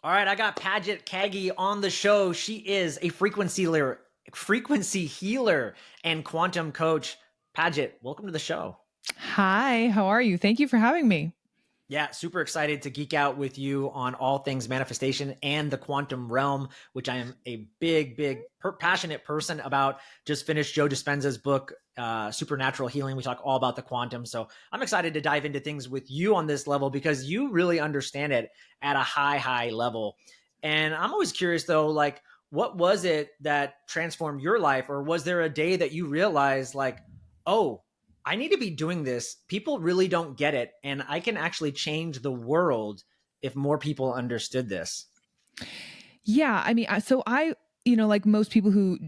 All right, I got Paget Kagy on the show. She is a frequency healer, and quantum coach. Paget, welcome to the show. Hi, how are you? Thank you for having me. Yeah, super excited to geek out with you on all things manifestation and the quantum realm, which I am a passionate person about. Just finished Joe Dispenza's book, Supernatural Healing. We talk all about the quantum. So I'm excited to dive into things with you on this level because you really understand it at a high level. And I'm always curious though, like, what was it that transformed your life? Or was there a day that you realized, like, oh, I need to be doing this. People really don't get it. And I can actually change the world if more people understood this. Yeah, I mean, like most people who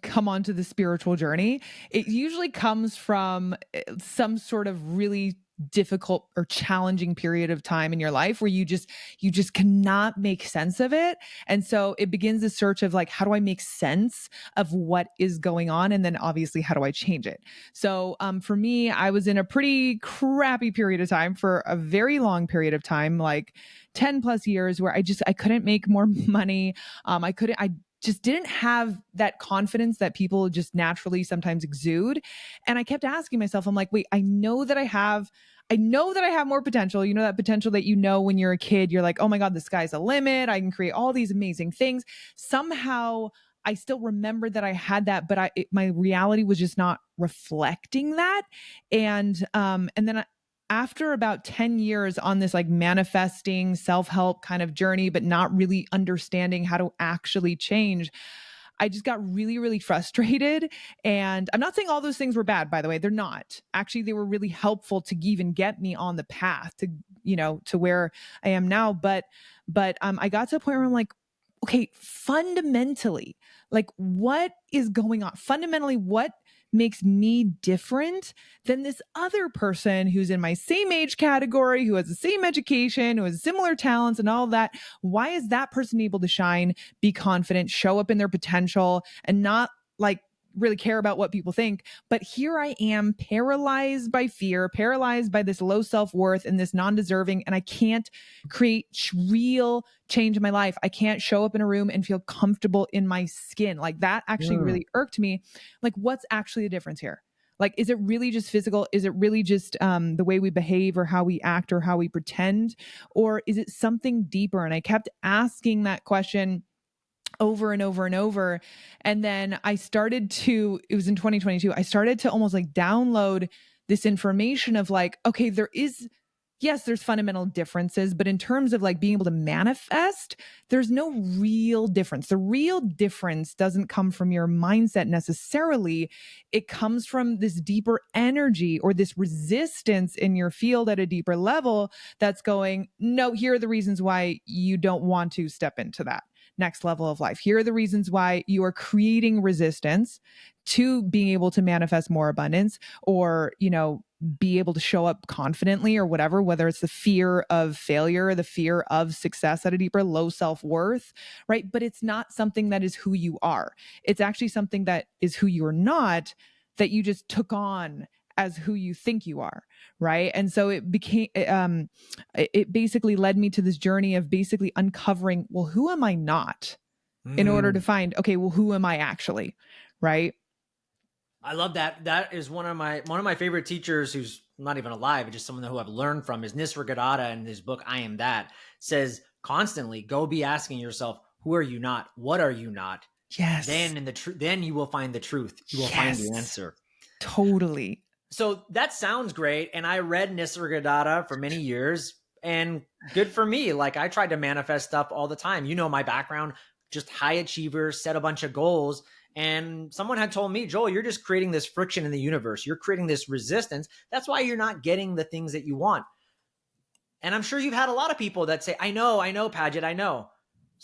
come onto the spiritual journey, it usually comes from some sort of really difficult or challenging period of time in your life where you just cannot make sense of it. And so it begins the search of like, how do I make sense of what is going on? And then obviously, how do I change it? So for me, I was in a pretty crappy period of time for a very long period of time, like 10 plus years, where I couldn't make more money. I just didn't have that confidence that people just naturally sometimes exude. And I kept asking myself, I'm like, wait, I know that I have more potential. You know, that potential that you know when you're a kid, you're like, oh my God, the sky's the limit. I can create all these amazing things. Somehow I still remember that I had that, but my reality was just not reflecting that. And then after about 10 years on this like manifesting self-help kind of journey, but not really understanding how to actually change, I just got really frustrated. And I'm not saying all those things were bad, by the way. They're not. Actually, they were really helpful to even get me on the path to where I am now. But I got to a point where I'm like, okay, fundamentally, like what is going on? Fundamentally, what makes me different than this other person who's in my same age category, who has the same education, who has similar talents and all of that? Why is that person able to shine, be confident, show up in their potential, and not like really care about what people think? But here I am, paralyzed by fear, paralyzed by this low self-worth and this non-deserving, and I can't create real change in my life. I can't show up in a room and feel comfortable in my skin. Like that actually Mm. really irked me. Like, what's actually the difference here? Like, is it really just physical? Is it really just the way we behave or how we act or how we pretend? Or is it something deeper? And I kept asking that question over and over and over. And then it was in 2022, I started to almost like download this information of like, okay, yes, there's fundamental differences, but in terms of like being able to manifest, there's no real difference. The real difference doesn't come from your mindset necessarily. It comes from this deeper energy or this resistance in your field at a deeper level that's going, no, here are the reasons why you don't want to step into that next level of life. Here are the reasons why you are creating resistance to being able to manifest more abundance or, be able to show up confidently or whatever, whether it's the fear of failure, the fear of success at a deeper low self-worth, right? But it's not something that is who you are. It's actually something that is who you're not, that you just took on as who you think you are, right? And so it basically led me to this journey of basically uncovering, well, who am I not, in order to Mm. find, okay, well, who am I actually, right? I love that. That is one of my favorite teachers, who's not even alive, but just someone who I've learned from, is Nisargadatta. In his book I Am That, says constantly, go be asking yourself, who are you not? What are you not? Yes. Then you will find the truth. You will find the Yes. answer. Totally. So that sounds great. And I read Nisargadatta for many years, and good for me. Like, I tried to manifest stuff all the time. You know, my background, just high achiever, set a bunch of goals. And someone had told me, Joel, you're just creating this friction in the universe. You're creating this resistance. That's why you're not getting the things that you want. And I'm sure you've had a lot of people that say, I know, Paget, I know.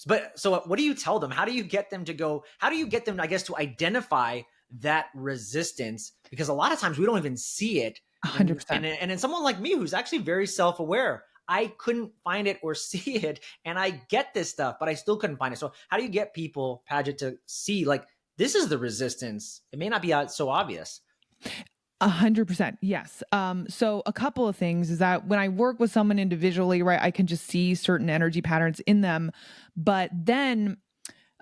But so what do you tell them? How do you get them to go? How do you get them, I guess, to identify that resistance? Because a lot of times we don't even see it. And 100%. in someone like me, who's actually very self-aware, I couldn't find it or see it. And I get this stuff, but I still couldn't find it. So how do you get people, Paget, to see, like, this is the resistance? It may not be so obvious. 100%. Yes. So a couple of things is that when I work with someone individually, right, I can just see certain energy patterns in them. But then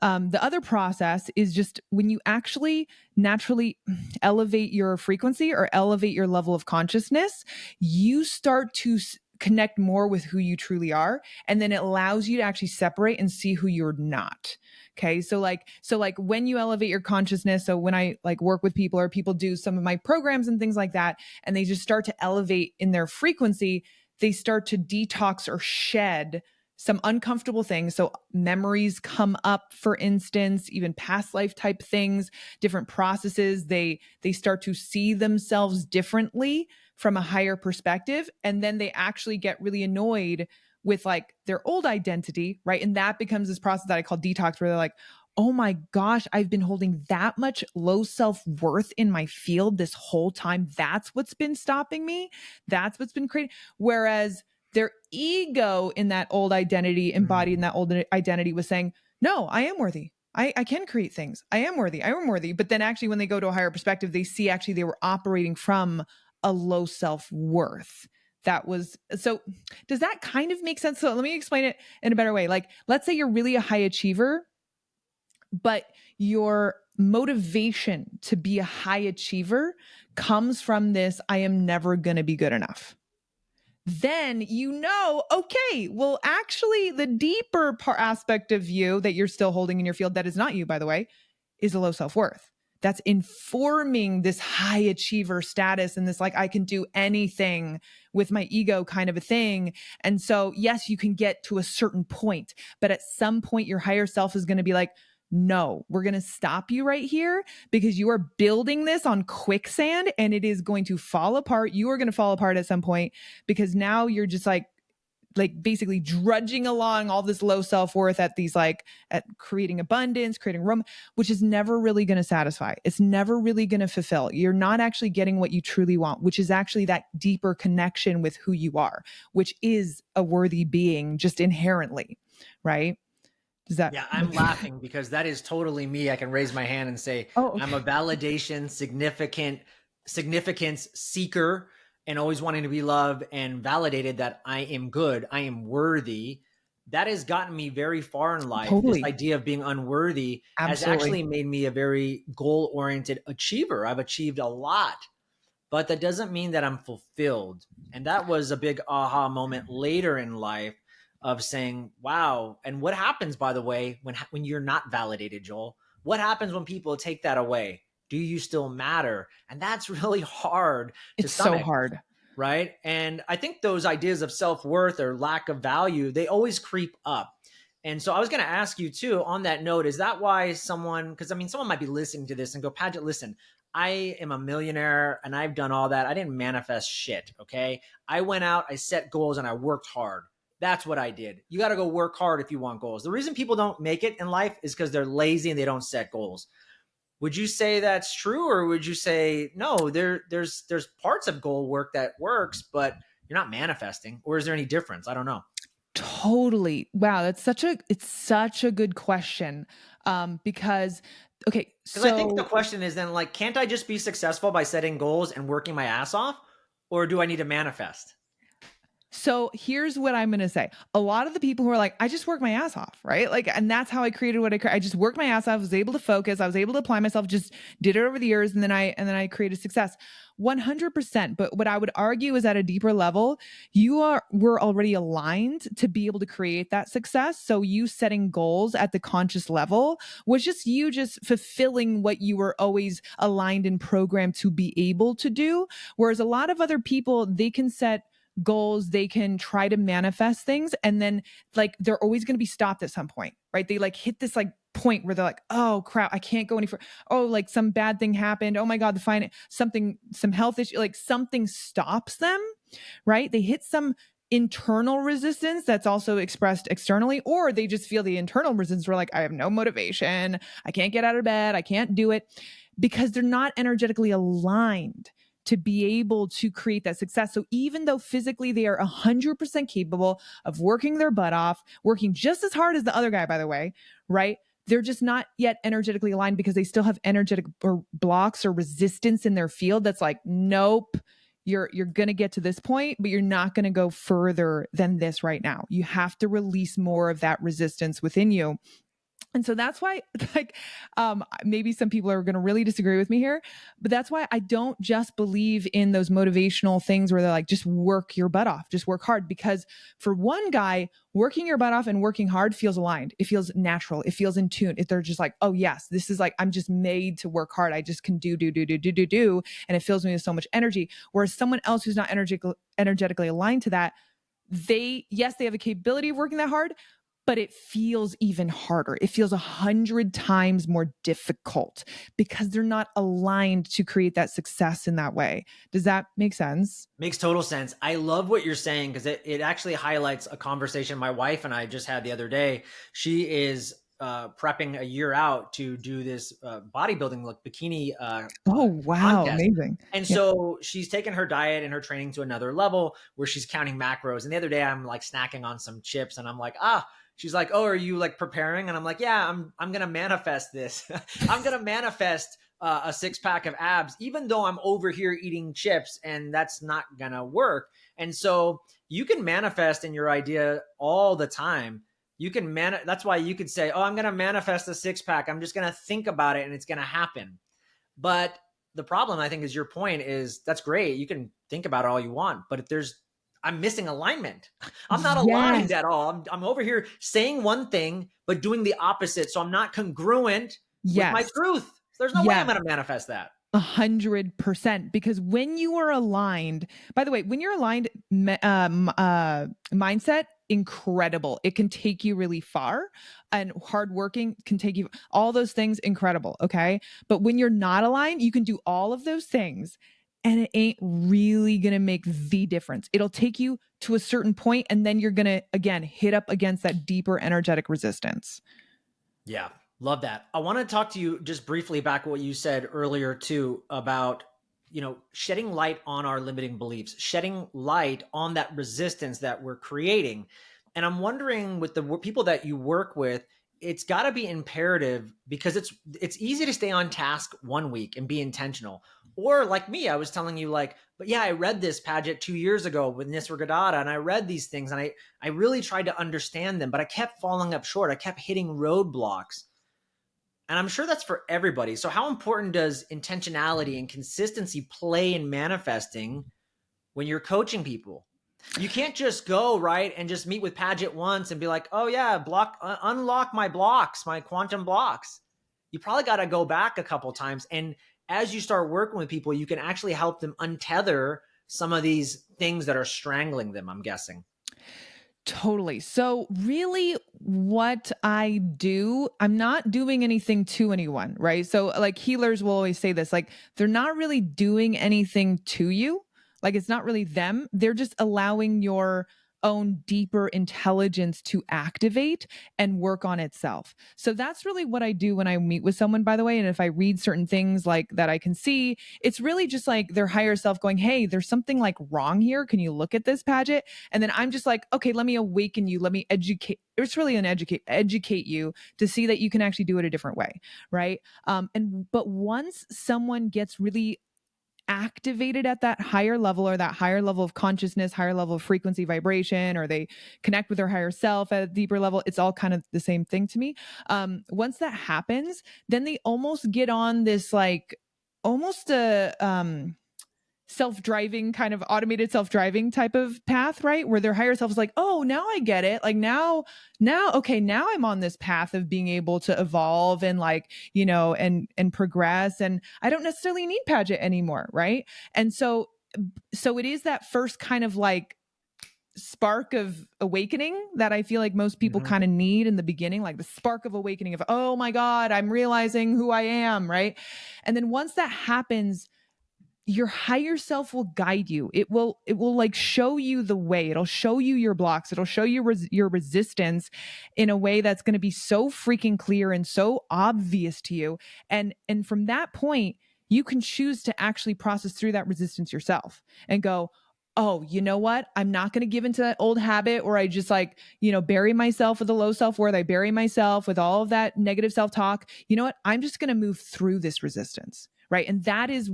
the other process is just when you actually naturally elevate your frequency or elevate your level of consciousness, you start to connect more with who you truly are. And then it allows you to actually separate and see who you're not. Okay. So like when you elevate your consciousness, so when I like work with people or people do some of my programs and things like that, and they just start to elevate in their frequency, they start to detox or shed some uncomfortable things. So memories come up, for instance, even past life type things, different processes. They start to see themselves differently from a higher perspective. And then they actually get really annoyed with like their old identity, right? And that becomes this process that I call detox, where they're like, oh my gosh, I've been holding that much low self worth in my field this whole time. That's what's been stopping me. That's what's been creating. Whereas their ego in that old identity, embodied in Mm. that old identity, was saying, no, I am worthy. I can create things. I am worthy. I am worthy. But then actually, when they go to a higher perspective, they see actually they were operating from a low self worth. That was so. Does that kind of make sense? So let me explain it in a better way. Like, let's say you're really a high achiever, but your motivation to be a high achiever comes from this: I am never going to be good enough. Then you know, okay, well, actually, the deeper aspect of you that you're still holding in your field, that is not you, by the way, is a low self worth. That's informing this high achiever status and this, like, I can do anything with my ego kind of a thing. And so, yes, you can get to a certain point, but at some point, your higher self is going to be like, no, we're going to stop you right here because you are building this on quicksand and it is going to fall apart. You are going to fall apart at some point because now you're just like basically drudging along all this low self-worth at these like at creating abundance, creating room, which is never really going to satisfy. It's never really going to fulfill. You're not actually getting what you truly want, which is actually that deeper connection with who you are, which is a worthy being just inherently, right? Does that Yeah, I'm make laughing because that is totally me. I can raise my hand and say Oh, I'm okay. a validation, significance seeker, and always wanting to be loved and validated that I am good, I am worthy. That has gotten me very far in life. This Totally. idea of being unworthy has Absolutely. actually made me a very goal-oriented achiever. I've achieved a lot, but that doesn't mean that I'm fulfilled. And that was a big aha moment later in life of saying, wow. And what happens, by the way, when you're not validated, Joel? What happens when people take that away? Do you still matter? And that's really hard to It's so stomach, hard. right? And I think those ideas of self-worth or lack of value, they always creep up. And so I was going to ask you too, on that note, is that why someone, because I mean, someone might be listening to this and go, Paget, listen, I am a millionaire and I've done all that. I didn't manifest shit. Okay. I went out, I set goals and I worked hard. That's what I did. You got to go work hard if you want goals. The reason people don't make it in life is because they're lazy and they don't set goals. Would you say that's true, or would you say no? There's parts of goal work that works, but you're not manifesting, or is there any difference? I don't know. Totally. Wow, it's such a good question. Because okay, Because I think the so question is then like, can't I just be successful by setting goals and working my ass off, or do I need to manifest? So here's what I'm going to say. A lot of the people who are like, I just work my ass off, right? Like, and that's how I created what I just worked my ass off. I was able to focus. I was able to apply myself, just did it over the years. And then I created success 100%. But what I would argue is at a deeper level, we're already aligned to be able to create that success. So you setting goals at the conscious level was just you just fulfilling what you were always aligned and programmed to be able to do. Whereas a lot of other people, they can set goals, they can try to manifest things, and then like they're always going to be stopped at some point, right? They like hit this like point where they're like, oh crap, I can't go any further. Oh, like some bad thing happened. Oh my god, some health issue, like something stops them, right? They hit some internal resistance that's also expressed externally, or they just feel the internal resistance where like, I have no motivation, I can't get out of bed, I can't do it, because they're not energetically aligned to be able to create that success. So even though physically they are 100% capable of working their butt off, working just as hard as the other guy, by the way, right? they're just not yet energetically aligned because they still have energetic or blocks or resistance in their field that's like, nope, you're going to get to this point, but you're not going to go further than this right now. You have to release more of that resistance within you. And so that's why, like, maybe some people are going to really disagree with me here, but that's why I don't just believe in those motivational things where they're like, just work your butt off, just work hard. Because for one guy, working your butt off and working hard feels aligned. It feels natural. It feels in tune. If they're just like, oh yes, this is like, I'm just made to work hard. I just can do. And it fills me with so much energy. Whereas someone else who's not energetically aligned to that, yes, they have a capability of working that hard, but it feels even harder. It feels 100 times more difficult because they're not aligned to create that success in that way. Does that make sense? Makes total sense. I love what you're saying because it actually highlights a conversation my wife and I just had the other day. She is prepping a year out to do this bodybuilding look bikini Oh, wow. contest. Amazing. And Yeah. so she's taken her diet and her training to another level where she's counting macros. And the other day I'm like snacking on some chips and I'm like, she's like, oh, are you like preparing? And I'm like, yeah, I'm going to manifest this. I'm going to manifest a 6-pack of abs, even though I'm over here eating chips and that's not going to work. And so you can manifest in your idea all the time. You can that's why you could say, oh, I'm going to manifest a 6-pack. I'm just going to think about it and it's going to happen. But the problem, I think, is your point is that's great. You can think about it all you want, but if I'm missing alignment. I'm not aligned Yes. at all. I'm over here saying one thing, but doing the opposite. So I'm not congruent with my Yes. truth. There's no way I'm Yes. going to manifest that. 100%. Because when you are aligned, by the way, when you're aligned, mindset, incredible. It can take you really far, and hardworking can take you, all those things, incredible. Okay. But when you're not aligned, you can do all of those things and it ain't really going to make the difference. It'll take you to a certain point, and then you're going to, again, hit up against that deeper energetic resistance. Yeah, love that. I want to talk to you just briefly back what you said earlier too about, shedding light on our limiting beliefs, shedding light on that resistance that we're creating. And I'm wondering with the people that you work with, it's got to be imperative because it's easy to stay on task one week and be intentional. Or like me, I was telling you like, but yeah, I read this Paget 2 years ago with Nisargadatta and I read these things and I really tried to understand them, but I kept falling up short. I kept hitting roadblocks. And I'm sure that's for everybody. So how important does intentionality and consistency play in manifesting when you're coaching people? You can't just go right and just meet with Paget once and be like, oh yeah, unlock my blocks, my quantum blocks. You probably got to go back a couple times. And as you start working with people, you can actually help them untether some of these things that are strangling them, I'm guessing. Totally. So, really, what I do, I'm not doing anything to anyone, right? So, like, healers will always say this, like, they're not really doing anything to you. Like, it's not really them. They're just allowing your own deeper intelligence to activate and work on itself. So, that's really what I do when I meet with someone, by the way. And if I read certain things like that I can see, it's really just like their higher self going, hey, there's something like wrong here. Can you look at this, Paget? And then I'm just like, okay, let me awaken you. Let me educate. It's really educate you to see that you can actually do it a different way. Right. But once someone gets really activated at that higher level or that higher level of consciousness, higher level of frequency vibration, or they connect with their higher self at a deeper level, it's all kind of the same thing to me. Once that happens, then they almost get on this like almost a self-driving kind of automated self-driving type of path, right? Where their higher self is like, oh, now I get it. Like okay, now I'm on this path of being able to evolve and like, and progress. And I don't necessarily need Paget anymore. Right. And so it is that first kind of like spark of awakening that I feel like most people kind of need in the beginning, like the spark of awakening of, oh my God, I'm realizing who I am. Right. And then once that happens, your higher self will guide you. It will like show you the way. It'll show you your blocks. It'll show you your resistance in a way that's going to be so freaking clear and so obvious to you. And from that point, you can choose to actually process through that resistance yourself and go, oh, you know what? I'm not going to give into that old habit where I just like, bury myself with a low self worth. I bury myself with all of that negative self talk. You know what? I'm just going to move through this resistance. Right. And that is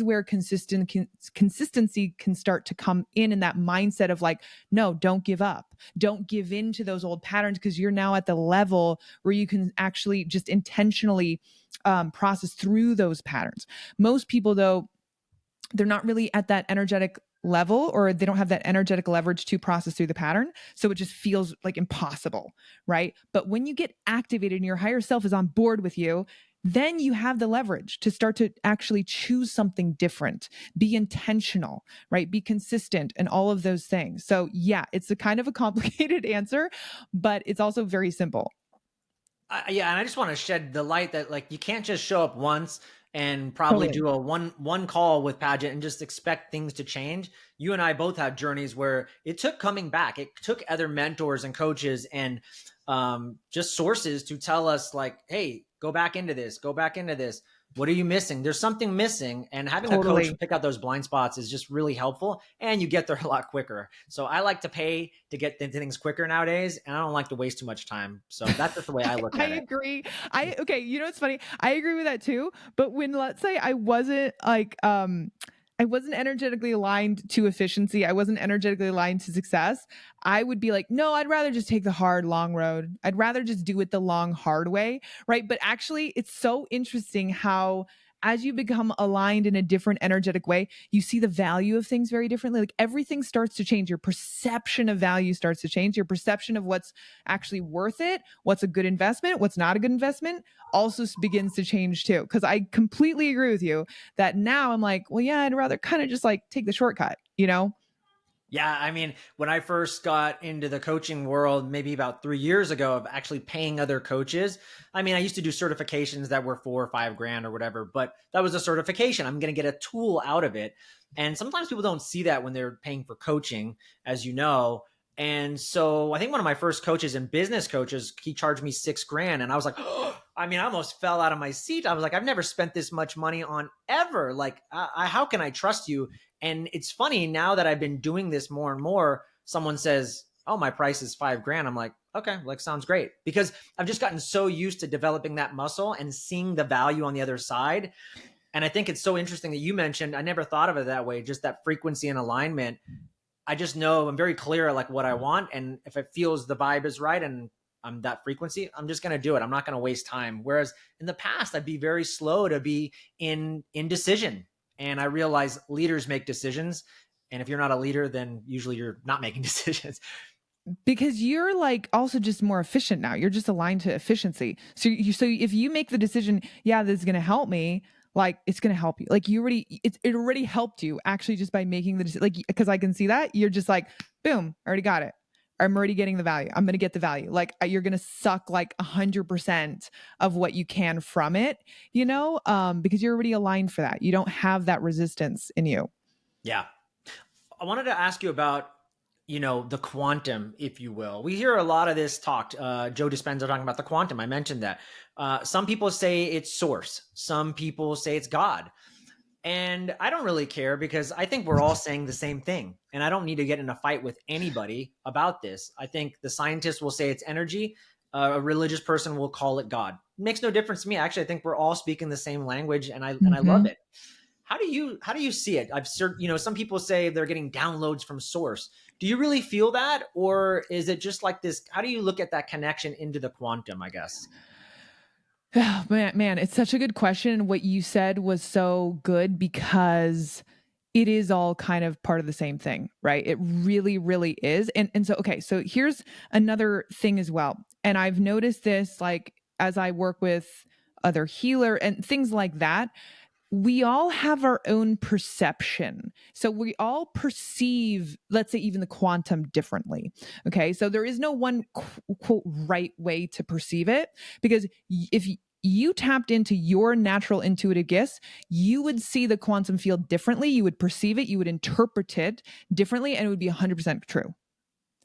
where consistency can start to come in that mindset of like, no, don't give up. Don't give in to those old patterns, because you're now at the level where you can actually just intentionally process through those patterns. Most people, though, they're not really at that energetic level, or they don't have that energetic leverage to process through the pattern. So it just feels like impossible, right? But when you get activated and your higher self is on board with you, then you have the leverage to start to actually choose something different, be intentional, right? Be consistent and all of those things. So yeah, it's a kind of a complicated answer, but it's also very simple. Yeah, and I just want to shed the light that like you can't just show up once and probably Totally. do a one call with Paget and just expect things to change. You and I both had journeys where it took coming back. It took other mentors and coaches and just sources to tell us like, hey, go back into this, go back into this. What are you missing? There's something missing, and having a coach Totally. pick out those blind spots is just really helpful, and you get there a lot quicker. So I like to pay to get into things quicker nowadays, and I don't like to waste too much time. So that's just the way I look I at it. agree. Okay, it's funny. I agree with that too. But when, let's say, I wasn't energetically aligned to efficiency, I wasn't energetically aligned to success, I would be like, no, I'd rather just take the hard, long road. I'd rather just do it the long, hard way. Right. But actually, it's so interesting how, as you become aligned in a different energetic way, you see the value of things very differently. Like everything starts to change. Your perception of value starts to change. Your perception of what's actually worth it, what's a good investment, what's not a good investment, also begins to change too. Because I completely agree with you that now I'm like, well, yeah, I'd rather kind of just like take the shortcut, you know? Yeah, I mean, when I first got into the coaching world, maybe about 3 years ago, of actually paying other coaches, I mean, I used to do certifications that were 4 or 5 grand or whatever, but that was a certification. I'm going to get a tool out of it. And sometimes people don't see that when they're paying for coaching, as you know. And so I think one of my first coaches and business coaches, he charged me 6 grand. And I was like, I mean, I almost fell out of my seat. I was like, I've never spent this much money on ever. Like, how can I trust you? And it's funny now that I've been doing this more and more, someone says, oh, my price is 5 grand. I'm like, okay, like sounds great. Because I've just gotten so used to developing that muscle and seeing the value on the other side. And I think it's so interesting that you mentioned, I never thought of it that way, just that frequency and alignment. I just know I'm very clear like what I want. And if it feels the vibe is right and I'm that frequency, I'm just going to do it. I'm not going to waste time. Whereas in the past, I'd be very slow to be in indecision. And I realize leaders make decisions. And if you're not a leader, then usually you're not making decisions. Because you're like also just more efficient now. You're just aligned to efficiency. So if you make the decision, yeah, this is going to help me, like it's going to help you. Like it already helped you actually just by making the decision. Like, because I can see that you're just like, boom, I already got it. I'm already getting the value. I'm going to get the value. Like you're going to suck like 100% of what you can from it, because you're already aligned for that. You don't have that resistance in you. Yeah. I wanted to ask you about, the quantum, if you will. We hear a lot of this talked. Joe Dispenza talking about the quantum. I mentioned that. Some people say it's source. Some people say it's God. And I don't really care because I think we're all saying the same thing. And I don't need to get in a fight with anybody about this. I think the scientists will say it's energy. A religious person will call it God. It makes no difference to me. Actually, I think we're all speaking the same language, and I love Mm-hmm. it. How do you see it? Some people say they're getting downloads from source. Do you really feel that, or is it just like this? How do you look at that connection into the quantum, I guess? Man, it's such a good question. What you said was so good because it is all kind of part of the same thing, right? It really, really is. And so, okay, so here's another thing as well. And I've noticed this like as I work with other healer and things like that, we all have our own perception. So we all perceive, let's say, even the quantum differently. Okay. So there is no one quote right way to perceive it, because if you tapped into your natural intuitive gifts, you would see the quantum field differently. You would perceive it, you would interpret it differently, and it would be 100% true.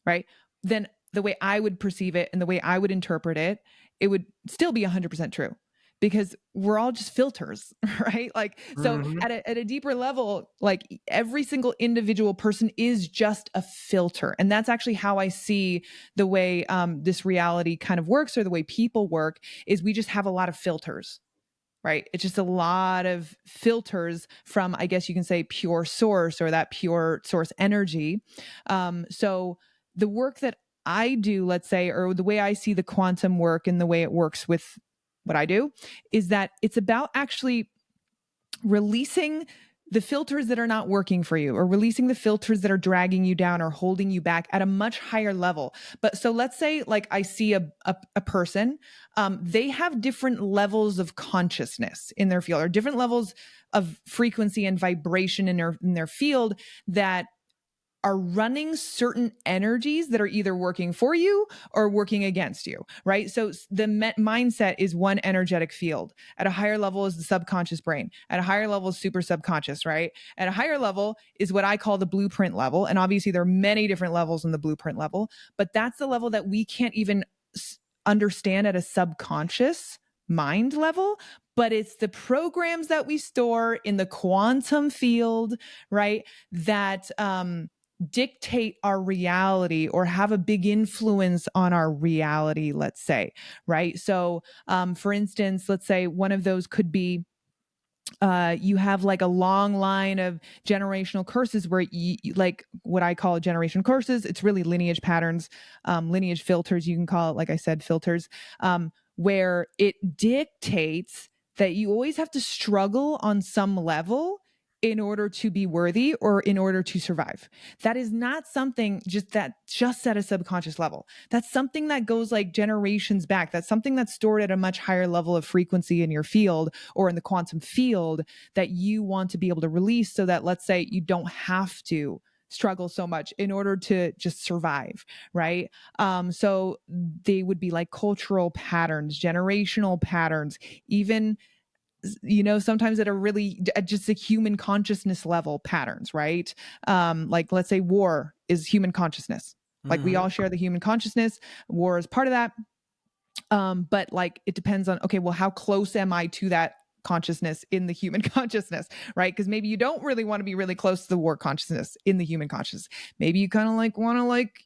Right. Then the way I would perceive it and the way I would interpret it, it would still be 100% true, because we're all just filters, right? Like, so Hmm. at a deeper level, like every single individual person is just a filter. And that's actually how I see the way this reality kind of works, or the way people work, is we just have a lot of filters, right? It's just a lot of filters from, I guess you can say, pure source, or that pure source energy. So the work that I do, let's say, or the way I see the quantum work and the way it works with what I do, is that it's about actually releasing the filters that are not working for you, or releasing the filters that are dragging you down or holding you back at a much higher level. But so let's say, like, I see a person, they have different levels of consciousness in their field, or different levels of frequency and vibration in their field, that are running certain energies that are either working for you or working against you, right? So the mindset is one energetic field. At a higher level is the subconscious brain. At a higher level is super subconscious, right? At a higher level is what I call the blueprint level. And obviously there are many different levels in the blueprint level, but that's the level that we can't even understand at a subconscious mind level. But it's the programs that we store in the quantum field, right? That dictate our reality, or have a big influence on our reality, let's say, right? So, for instance, let's say one of those could be, you have like a long line of generational curses, where like what I call generation curses, it's really lineage patterns, lineage filters, you can call it, like I said, filters, where it dictates that you always have to struggle on some level in order to be worthy, or in order to survive. That is not something just at a subconscious level. That's something that goes like generations back. That's something that's stored at a much higher level of frequency in your field, or in the quantum field, that you want to be able to release, so that, let's say, you don't have to struggle so much in order to just survive, right? So they would be like cultural patterns, generational patterns, even, sometimes at a really, at just a human consciousness level, patterns, right? Like, let's say war is human consciousness. Like, we Hmm. all share the human consciousness. War is part of that. But like, it depends on, okay, well, how close am I to that consciousness in the human consciousness, right? Because maybe you don't really want to be really close to the war consciousness in the human consciousness. Maybe you kind of like want to, like,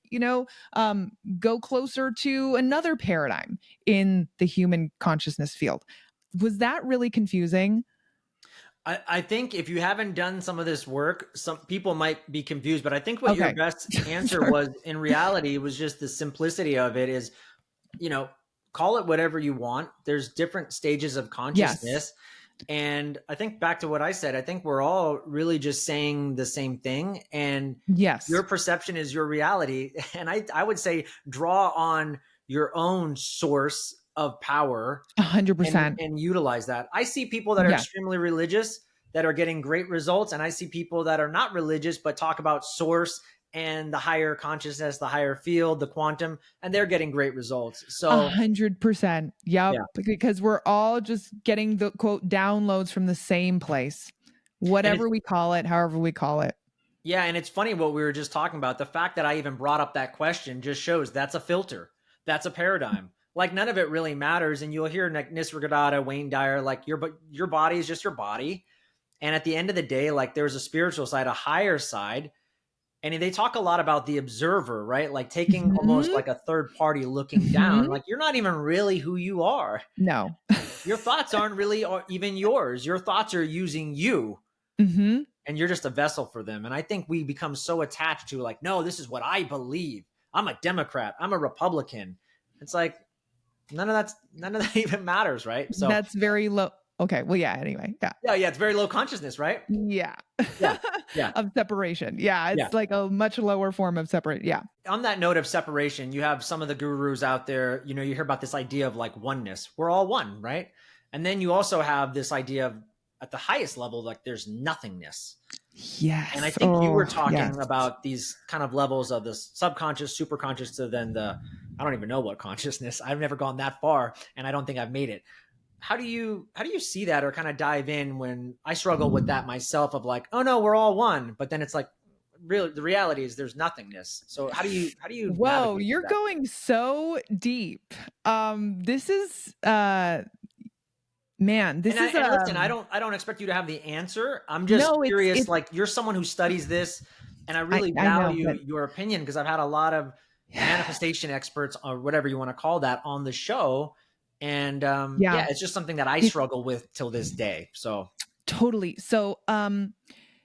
go closer to another paradigm in the human consciousness field. Was that really confusing? I think if you haven't done some of this work, some people might be confused, but I think what your Okay. best answer Sorry. was, in reality, was just the simplicity of it is, you know, call it whatever you want. There's different stages of Yes. consciousness. And I think back to what I said, I think we're all really just saying the same thing. And Yes. your perception is your reality. And I would say draw on your own source of power 100%. and utilize that. I see people that are Yeah. extremely religious that are getting great results. And I see people that are not religious, but talk about source and the higher consciousness, the higher field, the quantum, and they're getting great results. So 100%. Yep. yeah. Because we're all just getting the quote downloads from the same place, And it's whatever we call it, however we call it. Yeah, and it's funny what we were just talking about. The fact that I even brought up that question just shows that's a filter. That's a paradigm. Like none of it really matters. And you'll hear Nisargadatta, Wayne Dyer, like your body is just your body. And at the end of the day, like there's a spiritual side, a higher side. And they talk a lot about the observer, right? Like taking almost Hmm. like a third party looking down. Hmm. Like you're not even really who you are. No. Your thoughts aren't really even yours. Your thoughts are using you, Hmm. and you're just a vessel for them. And I think we become so attached to like, no, this is what I believe. I'm a Democrat. I'm a Republican. It's like none of that even matters, right? So That's very low. Okay. Well, yeah. Anyway. Yeah. yeah, yeah, it's very low consciousness, right? Yeah. Yeah, yeah, Of separation. Yeah. yeah. It's like a much lower form of separate. Yeah. On that note of separation, you have some of the gurus out there, you hear about this idea of like oneness. We're all one, right? And then you also have this idea of at the highest level, like there's nothingness. And I Yes. think you were Oh, yes. talking about these kind of levels of the subconscious, superconscious to then I don't even know what consciousness. I've never gone that far and I don't think I've made it. How do you see that or kind of dive in when I struggle with that myself of like, oh no, we're all one, but then it's like really the reality is there's nothingness. So how do you Whoa, navigate through you're that? going so deep. This is Man, this is And listen, I don't expect you to have the answer. I'm just no, curious. it's Like, you're someone who studies this, and I really I know, value but your opinion because I've had a lot of manifestation experts, or whatever you want to call that, on the show, and yeah. yeah, it's just something that I It struggle with till this day. So totally. So,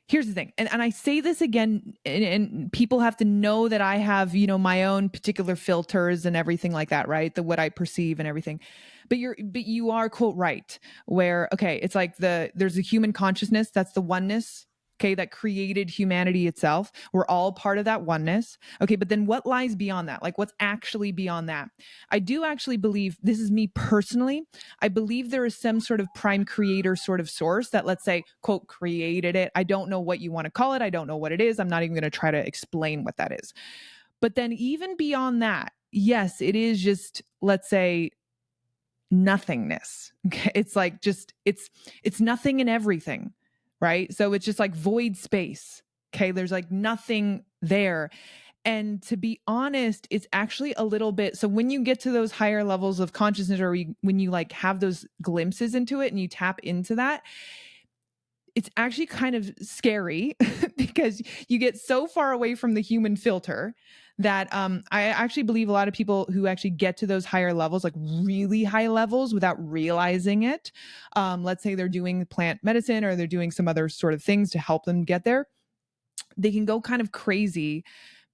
here's the thing, and I say this again, and people have to know that I have, my own particular filters and everything like that, right? The what I perceive and everything. But you are quote right, where okay, it's like there's a human consciousness, that's the oneness. Okay, that created humanity itself. We're all part of that oneness. Okay, but then what lies beyond that? Like, what's actually beyond that? I do actually believe, this is me personally, I believe there is some sort of prime creator sort of source that, let's say, quote, created it. I don't know what you want to call it. I don't know what it is. I'm not even going to try to explain what that is. But then, even beyond that, yes, it is just, let's say, nothingness. Okay. It's like just, it's nothing and everything. Right. So it's just like void space. Okay. There's like nothing there. And to be honest, it's actually a little bit. So when you get to those higher levels of consciousness, or when you like have those glimpses into it and you tap into that, it's actually kind of scary because you get so far away from the human filter that I actually believe a lot of people who actually get to those higher levels, like really high levels without realizing it, let's say they're doing plant medicine or they're doing some other sort of things to help them get there, they can go kind of crazy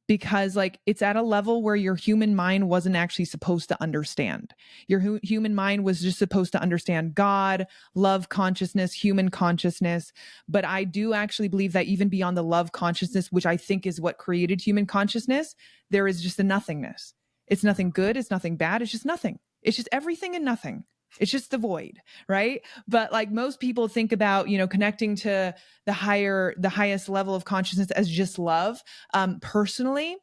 because like it's at a level where your human mind wasn't actually supposed to understand. Your human mind was just supposed to understand God, love consciousness, human consciousness. But I do actually believe that even beyond the love consciousness, which I think is what created human consciousness, there is just a nothingness. It's nothing good, it's nothing bad, it's just nothing. It's just everything and nothing. It's just the void, right? But like most people think about, connecting to the highest level of consciousness as just love. Personally,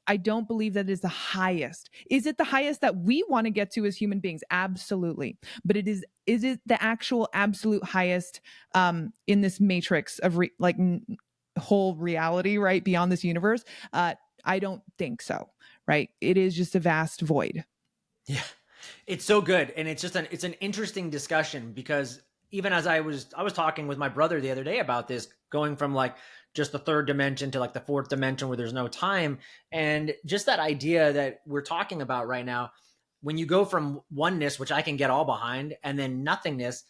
I don't believe that is the highest. Is it the highest that we want to get to as human beings? Absolutely. But is it the actual absolute highest in this matrix of whole reality, right? Beyond this universe? I don't think so, right? It is just a vast void. yeah, it's so good, and it's an interesting discussion because even as I was talking with my brother the other day about this, going from like just the third dimension to like the fourth dimension where there's no time, and just that idea that we're talking about right now, when you go from oneness, which I can get all behind, and then nothingness,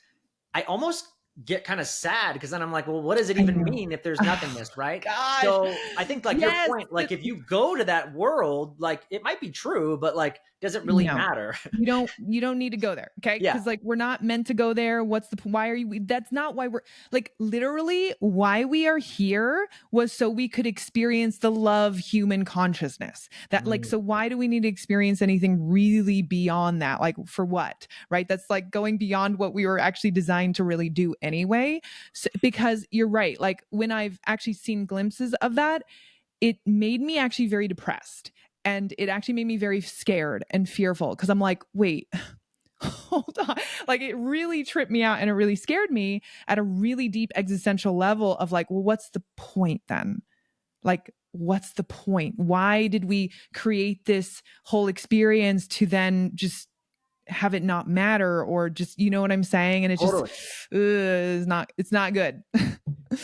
I almost get kind of sad because then I'm like, well, what does it I even know. mean if there's Oh, nothingness, right? gosh. So I think like your Yes. point, like if you go to that world, like it might be true, but like, does it really No. matter? You don't need to go there, okay? Yeah. Because like we're not meant to go there. Why are you? That's not why we're like literally why we are here was so we could experience the love human consciousness. That like Mm. so why do we need to experience anything really beyond that? Like for what? Right? That's like going beyond what we were actually designed to really do anyway. So, because you're right. Like when I've actually seen glimpses of that, it made me actually very depressed, and it actually made me very scared and fearful because I'm like, wait, hold on. Like it really tripped me out and it really scared me at a really deep existential level of like, well, what's the point then? Like, what's the point? Why did we create this whole experience to then just have it not matter, or just, you know what I'm saying? And it's just, Totally. it's not good.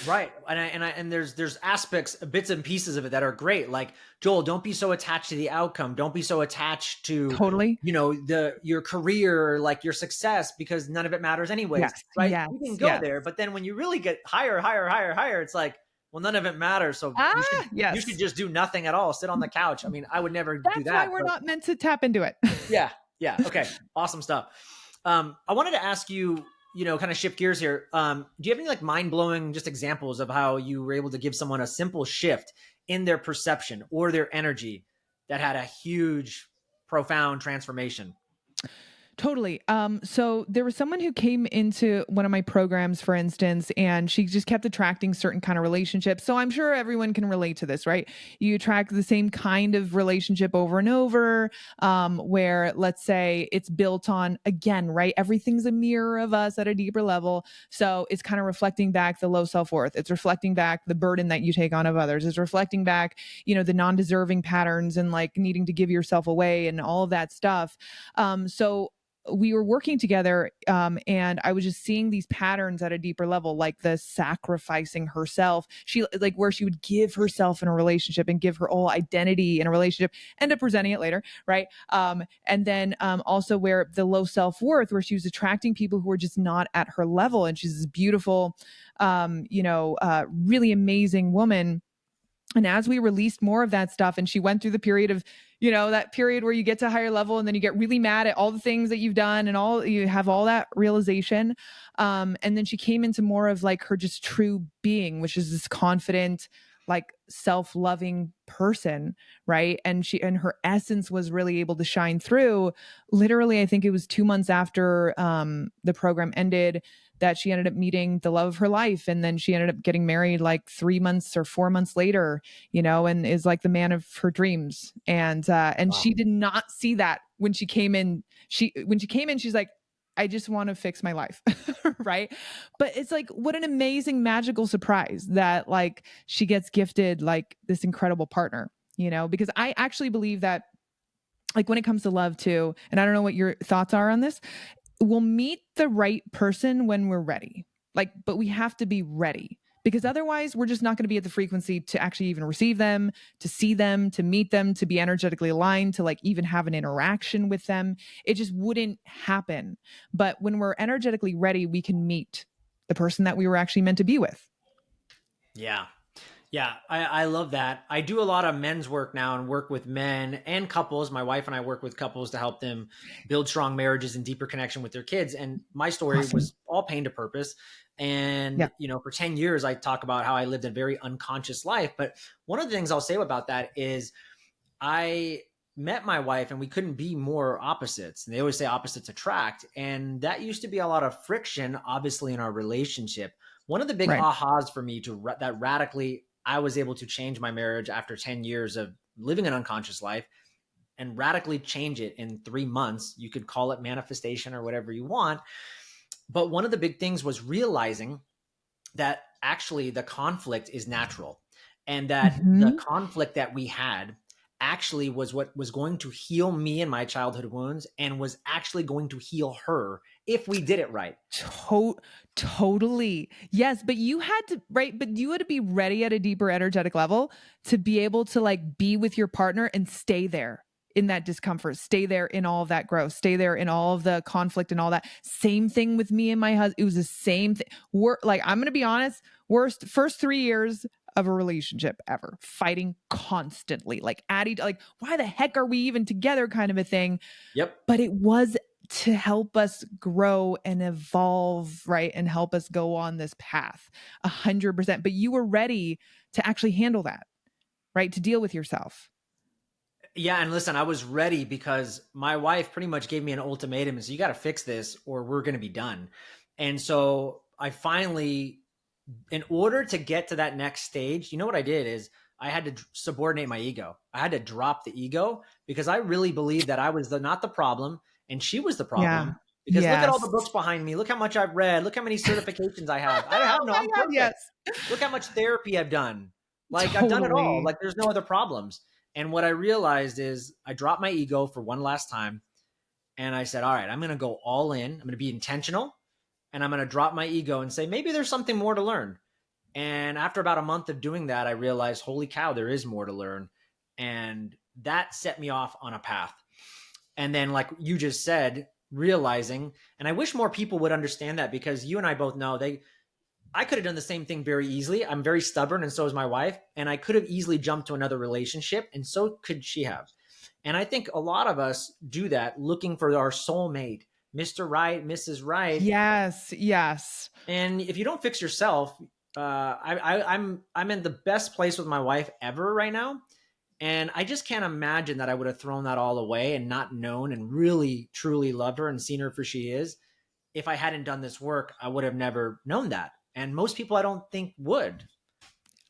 Right. And there's aspects, bits and pieces of it that are great. Like, Joel, don't be so attached to the outcome. Don't be so attached to, Totally. your career, like your success, because none of it matters anyways. Yes. Right. Yes. We can go Yes. there, but then when you really get higher, higher, higher, higher, it's like, well, none of it matters. So you should Yes. just do nothing at all. Sit on the couch. I mean, I would never do That's why that, we're but not meant to tap into it. yeah. Yeah. Okay. Awesome stuff. I wanted to ask you, kind of shift gears here. Do you have any like mind blowing just examples of how you were able to give someone a simple shift in their perception or their energy that had a huge, profound transformation? Totally. So there was someone who came into one of my programs, for instance, and she just kept attracting certain kind of relationships. So I'm sure everyone can relate to this, right? You attract the same kind of relationship over and over, where let's say it's built on, again, right? Everything's a mirror of us at a deeper level. So it's kind of reflecting back the low self-worth. It's reflecting back the burden that you take on of others. It's reflecting back, the non-deserving patterns and like needing to give yourself away and all of that stuff. So we were working together, and I was just seeing these patterns at a deeper level, like the sacrificing herself. She like where she would give herself in a relationship and give her whole identity in a relationship, end up presenting it later, right? And then also where the low self-worth, where she was attracting people who were just not at her level. And she's this beautiful, really amazing woman. And as we released more of that stuff, and she went through the period of, that period where you get to a higher level and then you get really mad at all the things that you've done and you have all that realization. And then she came into more of like her just true being, which is this confident, like self-loving person, right? And her essence was really able to shine through. Literally, I think it was 2 months after the program ended that she ended up meeting the love of her life. And then she ended up getting married like 3 months or 4 months later, and is like the man of her dreams. And Wow. she did not see that when she came in. She's like, I just want to fix my life. Right. But it's like, what an amazing magical surprise that like she gets gifted like this incredible partner, because I actually believe that, like, when it comes to love too, and I don't know what your thoughts are on this, we'll meet the right person when we're ready. Like, but we have to be ready, because otherwise we're just not going to be at the frequency to actually even receive them, to see them, to meet them, to be energetically aligned, to like even have an interaction with them. It just wouldn't happen. But when we're energetically ready, we can meet the person that we were actually meant to be with. Yeah. Yeah, I love that. I do a lot of men's work now and work with men and couples. My wife and I work with couples to help them build strong marriages and deeper connection with their kids. And my story Awesome. was all pain to purpose. Yeah. And, for 10 years, I talk about how I lived a very unconscious life. But one of the things I'll say about that is I met my wife and we couldn't be more opposites. And they always say opposites attract. And that used to be a lot of friction, obviously, in our relationship. One of the big Right. ahas for me that radically I was able to change my marriage after 10 years of living an unconscious life and radically change it in 3 months. You could call it manifestation or whatever you want. But one of the big things was realizing that actually the conflict is natural and that the Mm-hmm. conflict that we had actually was what was going to heal me and my childhood wounds and was actually going to heal her if we did it right. To- totally. Yes, but you had to, right, but you had to be ready at a deeper energetic level to be able to like be with your partner and stay there in that discomfort, stay there in all of that growth, stay there in all of the conflict and all that. Same thing with me and my husband. It was the same thing. We're like, I'm going to be honest, worst first 3 years of a relationship ever, fighting constantly, like Addie, like, why the heck are we even together kind of a thing. Yep. But it was to help us grow and evolve, right? And help us go on this path 100%. But you were ready to actually handle that, right? To deal with yourself. Yeah, and listen, I was ready because my wife pretty much gave me an ultimatum and said, you got to fix this or we're going to be done. And so I finally, in order to get to that next stage, you know what I did is I had to subordinate my ego. I had to drop the ego because I really believed that I was not the problem and she was the Yeah. problem. Because look at all Yes. the books behind me. Look how much I've read. Look how many certifications I have. I have Oh no, my I'm God. perfect. Yes. Look how much therapy I've done. Like I've done it all. Totally. Like there's no other problems. And what I realized is I dropped my ego for one last time and I said, all right, I'm going to go all in. I'm going to be intentional and I'm going to drop my ego and say, maybe there's something more to learn. And after about a month of doing that, I realized, holy cow, there is more to learn. And that set me off on a path. And then, like you just said, realizing, and I wish more people would understand that because you and I both know I could have done the same thing very easily. I'm very stubborn, and so is my wife. And I could have easily jumped to another relationship, and so could she have. And I think a lot of us do that looking for our soulmate, Mr. Right, Mrs. Right. Yes. Yes. And if you don't fix yourself, I'm in the best place with my wife ever right now. And I just can't imagine that I would have thrown that all away and not known and really truly loved her and seen her for she is. If I hadn't done this work, I would have never known that. And most people I don't think would.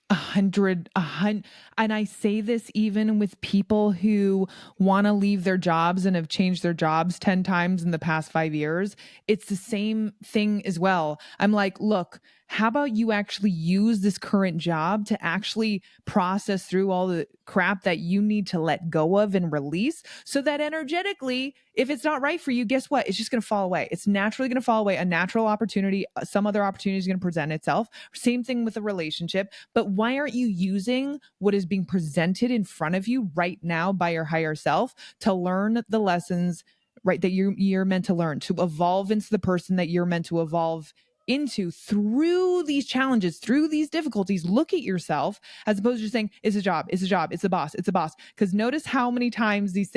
100. And I say this even with people who want to leave their jobs and have changed their jobs 10 times in the past 5 years. It's the same thing as well. I'm like, look, How about you actually use this current job to actually process through all the crap that you need to let go of and release, so that energetically, if it's not right for you, guess what? It's just going to fall away. It's naturally going to fall away. A natural opportunity, some other opportunity is going to present itself. Same thing with a relationship. But why aren't you using what is being presented in front of you right now by your higher self to learn the lessons, right, that you're meant to learn, to evolve into the person that you're meant to evolve into through these challenges, through these difficulties? Look at yourself, as opposed to just saying, it's a job, it's a job, it's a boss, it's a boss. Because notice how many times these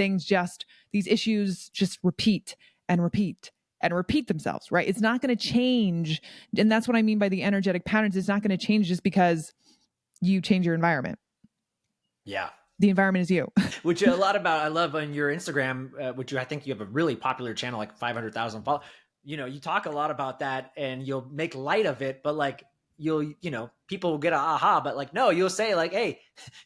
issues just repeat and repeat and repeat themselves, right? It's not going to change. And that's what I mean by the energetic patterns. It's not going to change just because you change your environment. Yeah. The environment is you. Which a lot about, I love on your Instagram, I think you have a really popular channel, like 500,000 followers. You talk a lot about that and you'll make light of it, but like people will get a aha, but like, no, you'll say like, hey,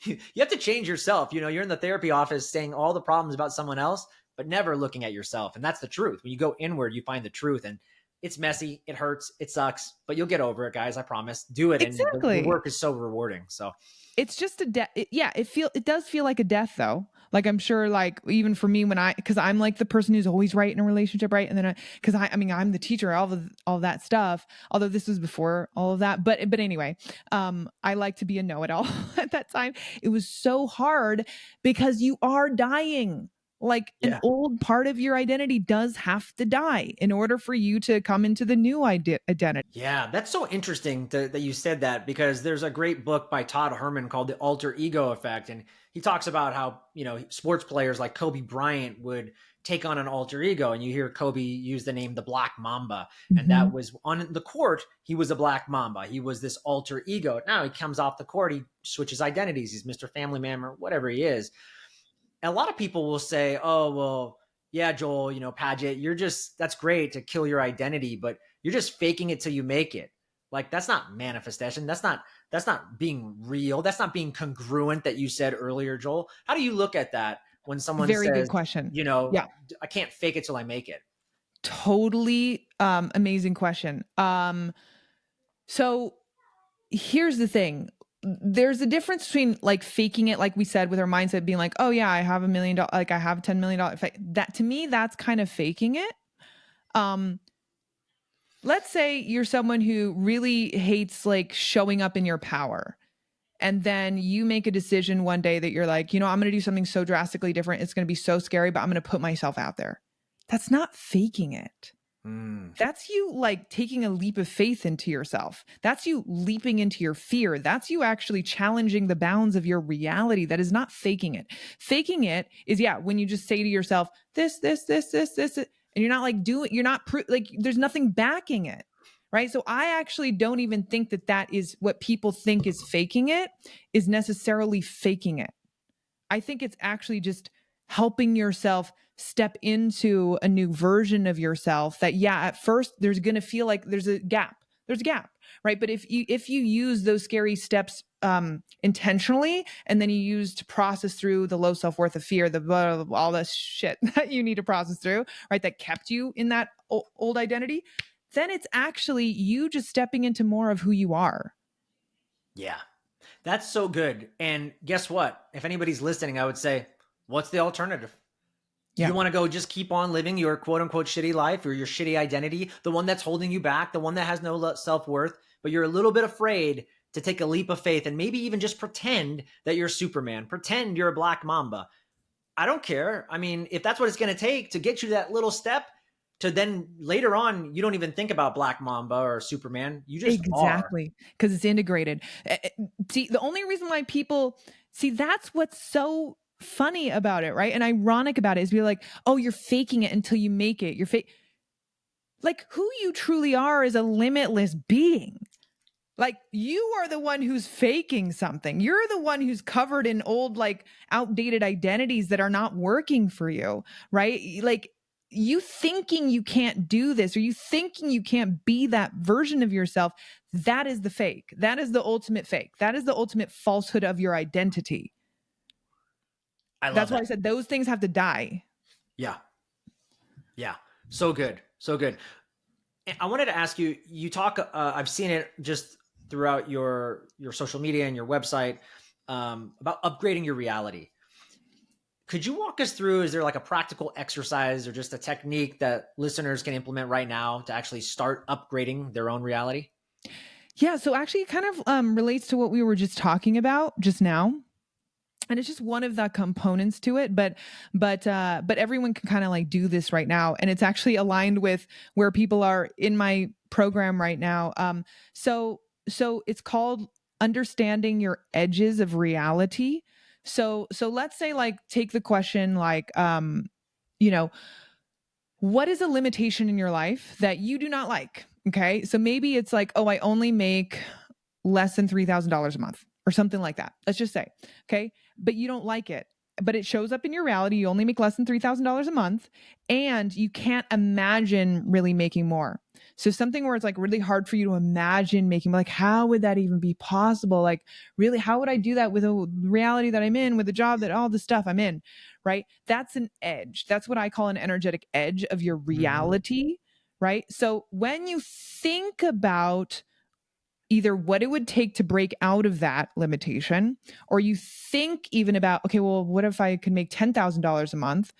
you have to change yourself. You're in the therapy office saying all the problems about someone else, but never looking at yourself. And that's the truth. When you go inward, you find the truth, and it's messy. It hurts. It sucks, but you'll get over it, guys. I promise. Do it. And the Exactly. work is so rewarding. So It's just a death. Yeah, it does feel like a death though. Like I'm sure, like even for me, because I'm like the person who's always right in a relationship, right? And then because I mean I'm the teacher, all that stuff. Although this was before all of that, but anyway, I like to be a know-it-all at that time. It was so hard because you are dying. Like an yeah. old part of your identity does have to die in order for you to come into the new identity. Yeah, that's so interesting that you said that, because there's a great book by Todd Herman called The Alter Ego Effect. And he talks about how, sports players like Kobe Bryant would take on an alter ego. And you hear Kobe use the name the Black Mamba. And that Mhm. was on the court. He was a Black Mamba. He was this alter ego. Now he comes off the court, he switches identities. He's Mr. Family Man or whatever he is. And a lot of people will say, oh, well, yeah, Joel, Paget, that's great to kill your identity, but you're just faking it till you make it. Like, that's not manifestation. That's not being real. That's not being congruent, that you said earlier, Joel. How do you look at that when someone Very good says, question. Yeah. I can't fake it till I make it? Totally amazing question. So here's the thing. There's a difference between like faking it, like we said, with our mindset being like, oh yeah, I have $1 million, like I have $10 million. That to me, that's kind of faking it. Um, let's say you're someone who really hates like showing up in your power. And then you make a decision one day that you're like, I'm going to do something so drastically different. It's going to be so scary, but I'm going to put myself out there. That's not faking it. Mm. That's you like taking a leap of faith into yourself. That's you leaping into your fear. That's you actually challenging the bounds of your reality. That is not faking it. Faking it is, yeah, when you just say to yourself, this, and you're not like you're not like, there's nothing backing it. Right. So I actually don't even think that is what people think is faking it, is necessarily faking it. I think it's actually just helping yourself step into a new version of yourself that, yeah, at first there's going to feel like there's a gap. There's a gap, right? But if you use those scary steps intentionally, and then you use to process through the low self-worth of fear, the blah, blah, all this shit that you need to process through, right? That kept you in that old identity, then it's actually you just stepping into more of who you are. Yeah. That's so good. And guess what? If anybody's listening, I would say, what's the alternative? Do Yeah. you want to go just keep on living your quote unquote shitty life, or your shitty identity, the one that's holding you back, the one that has no self worth, but you're a little bit afraid to take a leap of faith and maybe even just pretend that you're Superman, pretend you're a Black Mamba? I don't care. I mean, if that's what it's going to take to get you that little step, to then later on, you don't even think about Black Mamba or Superman. You just are. Exactly. Because it's integrated. See, the only reason why people see, that's what's so funny about it, right? And ironic about it is we're like, oh, you're faking it until you make it. You're fake. Like who you truly are is a limitless being. Like you are the one who's faking something. You're the one who's covered in old, like outdated identities that are not working for you, right? Like you thinking you can't do this, or you thinking you can't be that version of yourself. That is the fake. That is the ultimate fake. That is the ultimate falsehood of your identity. I love That's why that. I said those things have to die. Yeah. Yeah. So good. So good. I wanted to ask you, you talk, I've seen it just throughout your social media and your website, about upgrading your reality. Could you walk us through, is there like a practical exercise or just a technique that listeners can implement right now to actually start upgrading their own reality? Yeah, so actually it kind of relates to what we were just talking about just now. And it's just one of the components to it, but everyone can kind of like do this right now, and it's actually aligned with where people are in my program right now. So it's called understanding your edges of reality. So let's say, like, take the question, like, you know what is a limitation in your life that you do not like? Okay. So maybe it's like, oh, I only make less than $3,000 a month or something like that. Let's just say. Okay. But you don't like it. But it shows up in your reality. You only make less than $3,000 a month, and you can't imagine really making more. So something where it's like really hard for you to imagine making, like, how would that even be possible? Like, really, how would I do that with a reality that I'm in, with a job, that all the stuff I'm in? Right. That's an edge. That's what I call an energetic edge of your Mm-hmm. reality. Right. So when you think about either what it would take to break out of that limitation, or you think even about, okay, well, what if I could make $10,000 a month?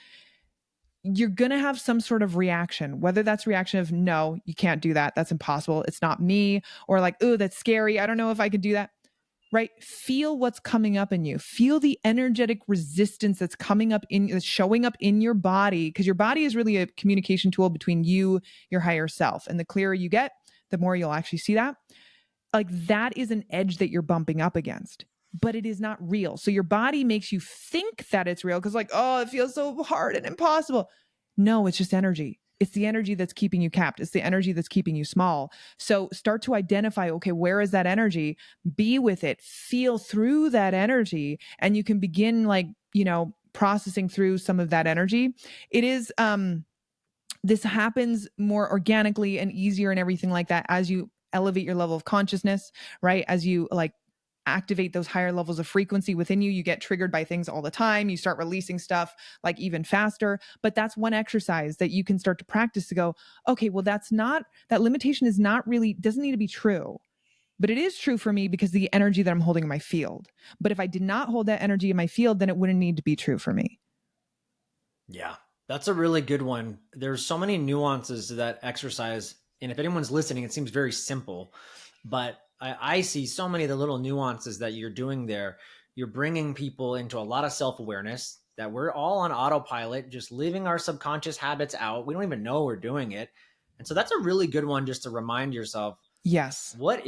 You're going to have some sort of reaction, whether that's reaction of, no, you can't do that. That's impossible. It's not me. Or like, oh, that's scary. I don't know if I could do that. Right. Feel what's coming up in you. Feel the energetic resistance that's coming up that's showing up in your body, because your body is really a communication tool between you, your higher self. And the clearer you get, the more you'll actually see that. Like, that is an edge that you're bumping up against, but it is not real. So your body makes you think that it's real because, like, oh, it feels so hard and impossible. No, it's just energy. It's the energy that's keeping you capped. It's the energy that's keeping you small. So start to identify, okay, where is that energy? Be with it, feel through that energy, and you can begin, like, processing through some of that energy. It is, this happens more organically and easier and everything like that as you elevate your level of consciousness, right? As you, like, activate those higher levels of frequency within you, you get triggered by things all the time. You start releasing stuff like even faster. But that's one exercise that you can start to practice to go, okay, well, that limitation is not really, doesn't need to be true. But it is true for me because the energy that I'm holding in my field. But if I did not hold that energy in my field, then it wouldn't need to be true for me. Yeah, that's a really good one. There's so many nuances to that exercise. And if anyone's listening, it seems very simple, but I see so many of the little nuances that you're doing there. You're bringing people into a lot of self awareness that we're all on autopilot, just leaving our subconscious habits out. We don't even know we're doing it. And so that's a really good one just to remind yourself, Yes. what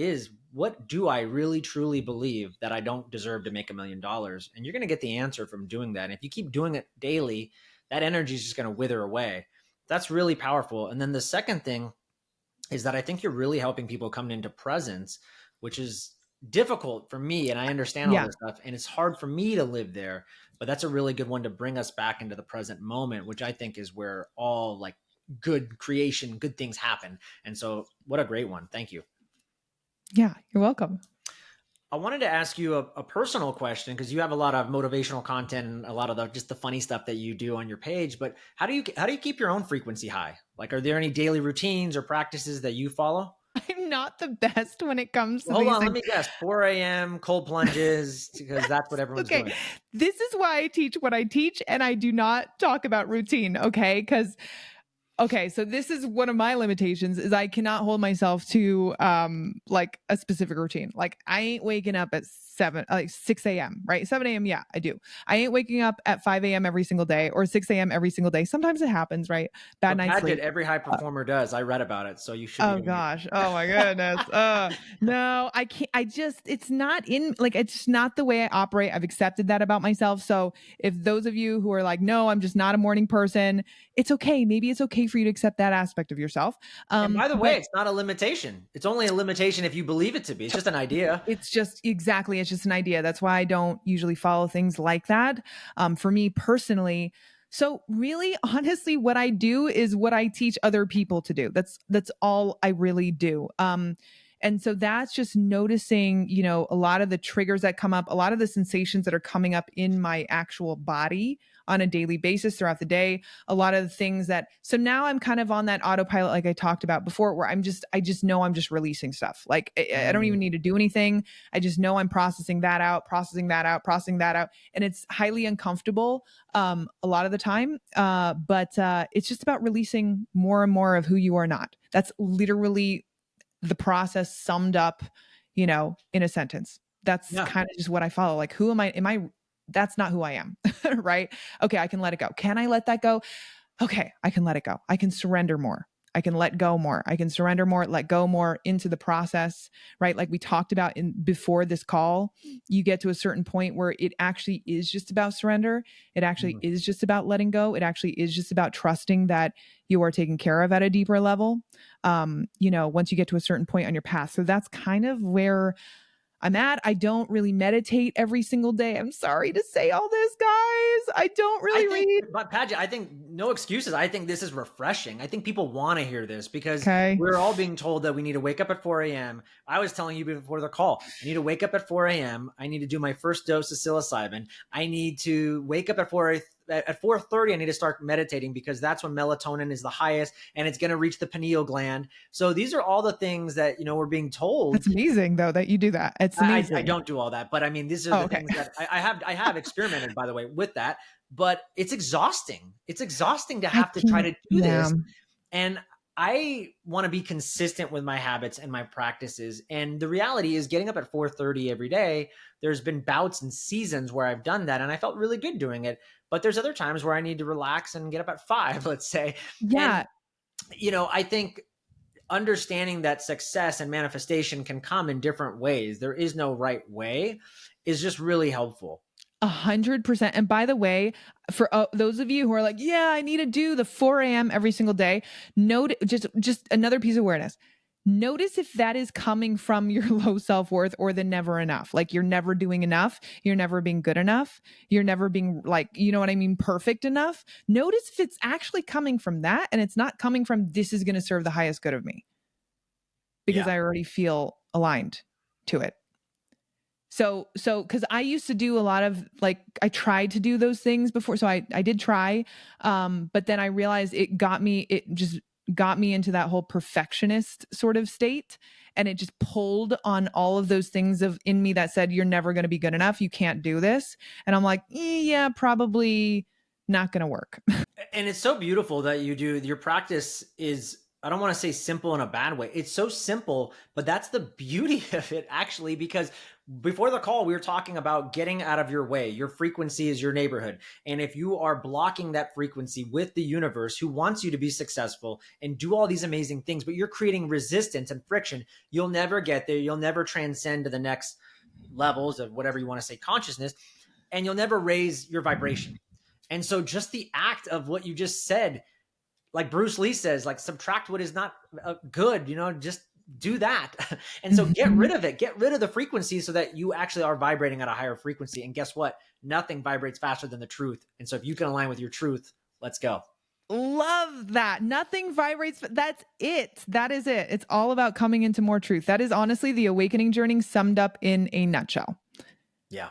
do I really truly believe that I don't deserve to make $1 million? And you're going to get the answer from doing that. And if you keep doing it daily, that energy is just going to wither away. That's really powerful. And then the second thing is that I think you're really helping people come into presence, which is difficult for me. And I understand all Yeah. this stuff. And it's hard for me to live there. But that's a really good one to bring us back into the present moment, which I think is where all like good creation, good things happen. And so, what a great one. Thank you. Yeah. You're welcome. I wanted to ask you a personal question because you have a lot of motivational content and a lot of the funny stuff that you do on your page. But how do you keep your own frequency high? Like, are there any daily routines or practices that you follow? I'm not the best when it comes to Hold these on, let things. me guess. 4 a.m. cold plunges because that's what everyone's Okay. doing. This is why I teach what I teach, and I do not talk about routine. Okay. Because, okay, so this is one of my limitations, is I cannot hold myself to like a specific routine. Like, I ain't waking up at 6 a.m., right? 7 a.m. Yeah, I do. I ain't waking up at 5 a.m. every single day or 6 a.m. every single day. Sometimes it happens, right? Bad But night's Paget, sleep. every high performer does. I read about it, so you should be Oh doing it. gosh. Oh my goodness. No, I can't. It's not in, like, it's just not the way I operate. I've accepted that about myself. So if those of you who are like, no, I'm just not a morning person, it's okay. Maybe it's okay for you to accept that aspect of yourself. And by the way, But it's not a limitation. It's only a limitation if you believe it to be. It's just an idea. it's just, exactly, it's just an idea. That's why I don't usually follow things like that. For me personally, so really, honestly, what I do is what I teach other people to do. That's all I really do. And so that's just noticing, a lot of the triggers that come up, a lot of the sensations that are coming up in my actual body on a daily basis throughout the day, a lot of the things that, so now I'm kind of on that autopilot, like I talked about before, where I just know I'm just releasing stuff. Like I don't even Mm. need to do anything. I just know I'm processing that out, processing that out, processing that out. And it's highly uncomfortable a lot of the time. But it's just about releasing more and more of who you are not. That's literally the process summed up, in a sentence. That's Yeah. kind of just what I follow. Like, who am I? That's not who I am. Right. Okay. I can let it go. Can I let that go? Okay. I can let it go. I can surrender more. I can let go more. I can surrender more, let go more into the process, right? Like we talked about in before this call, you get to a certain point where it actually is just about surrender. It actually Mhm. is just about letting go. It actually is just about trusting that you are taken care of at a deeper level. Once you get to a certain point on your path. So that's kind of where I'm at. I don't really meditate every single day. I'm sorry to say all this, guys. I don't I really think, read. but Paget, I think no excuses. I think this is refreshing. I think people want to hear this because Okay. we're all being told that we need to wake up at 4 a.m. I was telling you before the call, I need to wake up at 4 a.m. I need to do my first dose of psilocybin. I need to wake up at 4:30. I need to start meditating because that's when melatonin is the highest and it's going to reach the pineal gland. So these are all the things that, we're being told. That's amazing though that you do that. It's I amazing. don't do all that, but I mean, these are Oh, the okay. things that I have experimented, by the way, with that. But it's exhausting. It's exhausting to I have to try can't. to do Yeah. this, and I want to be consistent with my habits and my practices. And the reality is, getting up at 4:30 every day. There's been bouts and seasons where I've done that, and I felt really good doing it. But there's other times where I need to relax and get up at 5, let's say. And Yeah. I think understanding that success and manifestation can come in different ways. There is no right way is just really helpful. 100%. And by the way, for those of you who are like, yeah, I need to do the 4 a.m. every single day, note just another piece of awareness. Notice if that is coming from your low self worth or the never enough. Like you're never doing enough. You're never being good enough. You're never being like, you know what I mean? Perfect enough. Notice if it's actually coming from that and it's not coming from this is going to serve the highest good of me because Yeah. I already feel aligned to it. So because I used to do a lot of like I tried to do those things before. So I did try. But then I realized it just got me into that whole perfectionist sort of state. And it just pulled on all of those things of in me that said, you're never going to be good enough. You can't do this. And I'm like, yeah, probably not going to work. And it's so beautiful that you do your practice is, I don't want to say simple in a bad way. It's so simple, but that's the beauty of it actually, because before the call, we were talking about getting out of your way. Your frequency is your neighborhood. And if you are blocking that frequency with the universe who wants you to be successful and do all these amazing things, but you're creating resistance and friction, you'll never get there. You'll never transcend to the next levels of whatever you want to say consciousness, and you'll never raise your vibration. And so just the act of what you just said, like Bruce Lee says, like subtract what is not good, just do that. And so get rid Mhm. of it, get rid of the frequency so that you actually are vibrating at a higher frequency. And guess what? Nothing vibrates faster than the truth. And so if you can align with your truth, let's go. Love that. Nothing vibrates. That's it. That is it. It's all about coming into more truth. That is honestly the awakening journey summed up in a nutshell. Yeah,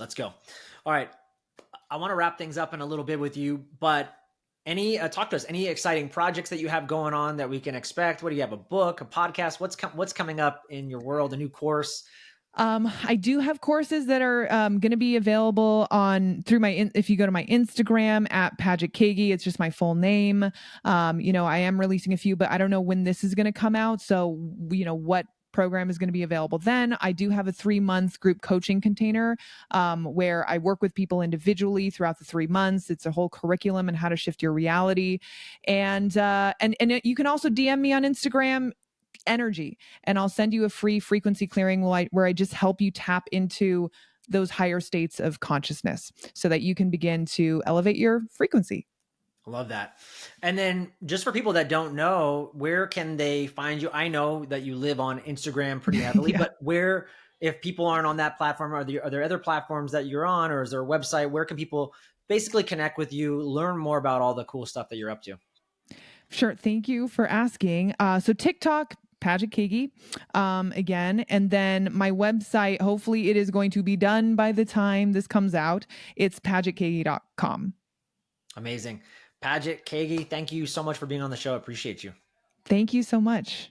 let's go. All right. I want to wrap things up in a little bit with you, but talk to us. Any exciting projects that you have going on that we can expect? What do you have? A book, a podcast? What's coming up in your world? A new course? I do have courses that are going to be available on through if you go to my Instagram at Paget Kagy, it's just my full name. I am releasing a few, but I don't know when this is going to come out. So, what program is going to be available then. I do have a 3-month group coaching container where I work with people individually throughout the 3 months. It's a whole curriculum and how to shift your reality. And you can also DM me on Instagram energy and I'll send you a free frequency clearing where I just help you tap into those higher states of consciousness so that you can begin to elevate your frequency. I love that. And then just for people that don't know, where can they find you? I know that you live on Instagram pretty heavily, Yeah. but where, if people aren't on that platform, are there other platforms that you're on, or is there a website? Where can people basically connect with you, learn more about all the cool stuff that you're up to? Sure. Thank you for asking. So TikTok, Paget Kagy, again. And then my website, hopefully it is going to be done by the time this comes out. It's pagetkagy.com. Amazing. Paget Kagy, thank you so much for being on the show. I appreciate you. Thank you so much.